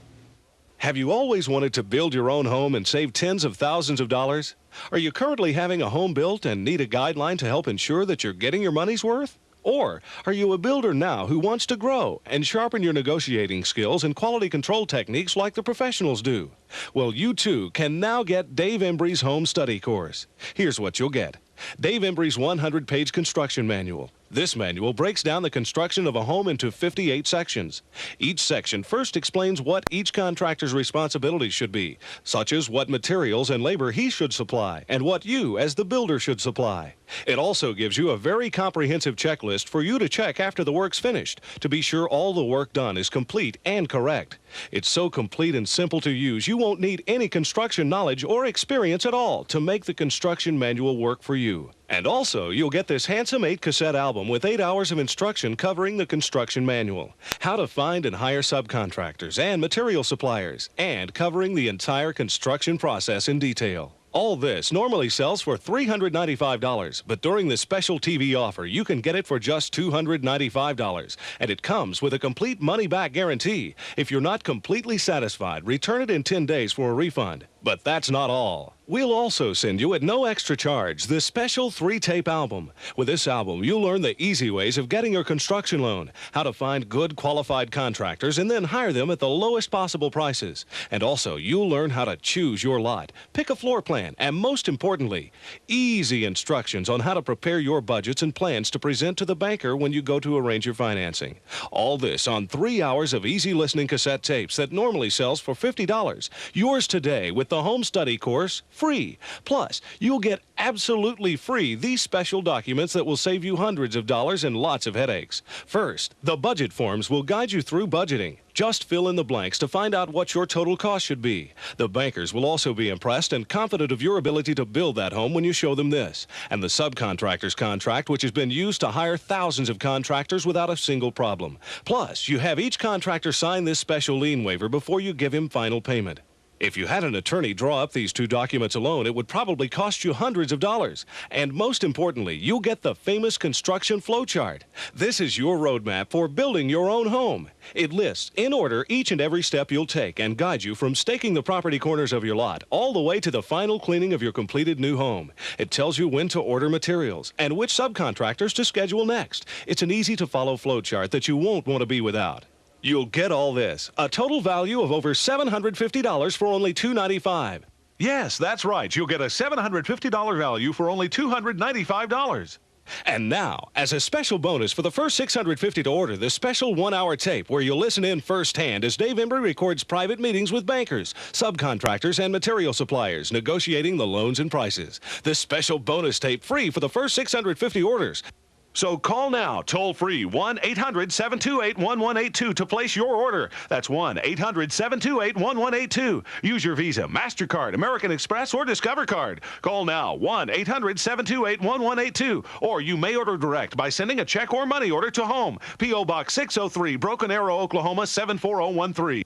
Have you always wanted to build your own home and save tens of thousands of dollars? Are you currently having a home built and need a guideline to help ensure that you're getting your money's worth? Or are you a builder now who wants to grow and sharpen your negotiating skills and quality control techniques like the professionals do? Well, you too can now get Dave Embry's Home Study Course. Here's what you'll get. Dave Embry's 100-page construction manual. This manual breaks down the construction of a home into 58 sections. Each section first explains what each contractor's responsibilities should be, such as what materials and labor he should supply and what you, as the builder, should supply. It also gives you a very comprehensive checklist for you to check after the work's finished to be sure all the work done is complete and correct. It's so complete and simple to use, you won't need any construction knowledge or experience at all to make the construction manual work for you. And also, you'll get this handsome 8-cassette album with 8 hours of instruction covering the construction manual, how to find and hire subcontractors and material suppliers, and covering the entire construction process in detail. All this normally sells for $395, but during this special TV offer, you can get it for just $295, and it comes with a complete money-back guarantee. If you're not completely satisfied, return it in 10 days for a refund. But that's not all. We'll also send you at no extra charge this special 3-tape album. With this album, you'll learn the easy ways of getting your construction loan, how to find good qualified contractors and then hire them at the lowest possible prices. And also, you'll learn how to choose your lot, pick a floor plan, plan, and most importantly, easy instructions on how to prepare your budgets and plans to present to the banker when you go to arrange your financing. All this on 3 hours of easy listening cassette tapes that normally sells for $50. Yours today with the Home Study course, free. Plus, you'll get absolutely free these special documents that will save you hundreds of dollars and lots of headaches. First, the budget forms will guide you through budgeting. Just fill in the blanks to find out what your total cost should be. The bankers will also be impressed and confident of your ability to build that home when you show them this. And the subcontractor's contract, which has been used to hire thousands of contractors without a single problem. Plus, you have each contractor sign this special lien waiver before you give him final payment. If you had an attorney draw up these 2 documents alone, it would probably cost you hundreds of dollars. And most importantly, you'll get the famous construction flowchart. This is your roadmap for building your own home. It lists in order each and every step you'll take and guides you from staking the property corners of your lot all the way to the final cleaning of your completed new home. It tells you when to order materials and which subcontractors to schedule next. It's an easy-to-follow flowchart that you won't want to be without. You'll get all this, a total value of over $750 for only $295. Yes, that's right. You'll get a $750 value for only $295. And now, as a special bonus for the first 650 to order this special 1-hour tape where you'll listen in firsthand as Dave Embry records private meetings with bankers, subcontractors, and material suppliers negotiating the loans and prices. This special bonus tape free for the first 650 orders. So call now, toll-free, 1-800-728-1182 to place your order. That's 1-800-728-1182. Use your Visa, MasterCard, American Express, or Discover Card. Call now, 1-800-728-1182. Or you may order direct by sending a check or money order to home. P.O. Box 603, Broken Arrow, Oklahoma, 74013.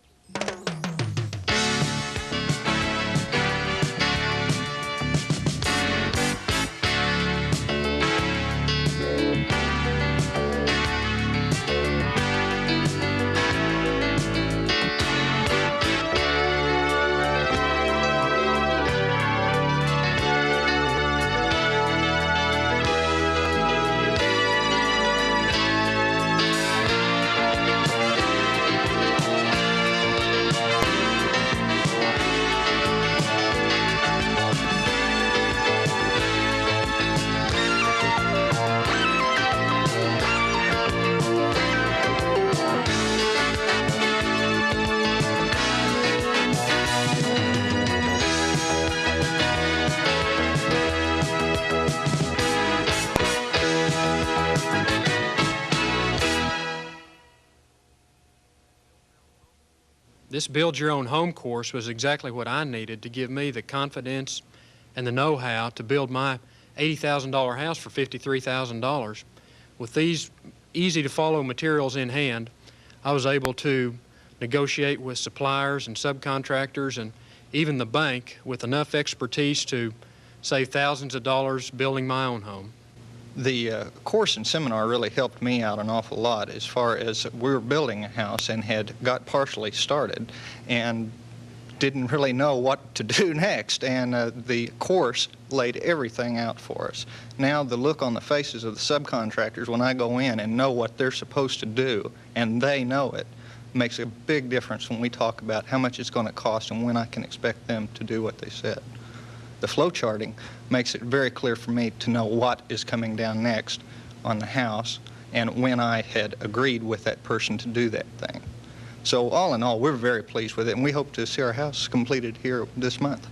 This Build Your Own Home course was exactly what I needed to give me the confidence and the know-how to build my $80,000 house for $53,000. With these easy-to-follow materials in hand, I was able to negotiate with suppliers and subcontractors and even the bank with enough expertise to save thousands of dollars building my own home. The course and seminar really helped me out an awful lot as far as we were building a house and had got partially started and didn't really know what to do next, and the course laid everything out for us. Now the look on the faces of the subcontractors when I go in and know what they're supposed to do and they know it makes a big difference when we talk about how much it's going to cost and when I can expect them to do what they said. The flow charting makes it very clear for me to know what is coming down next on the house and when I had agreed with that person to do that thing. So all in all, we're very pleased with it, and we hope to see our house completed here this month.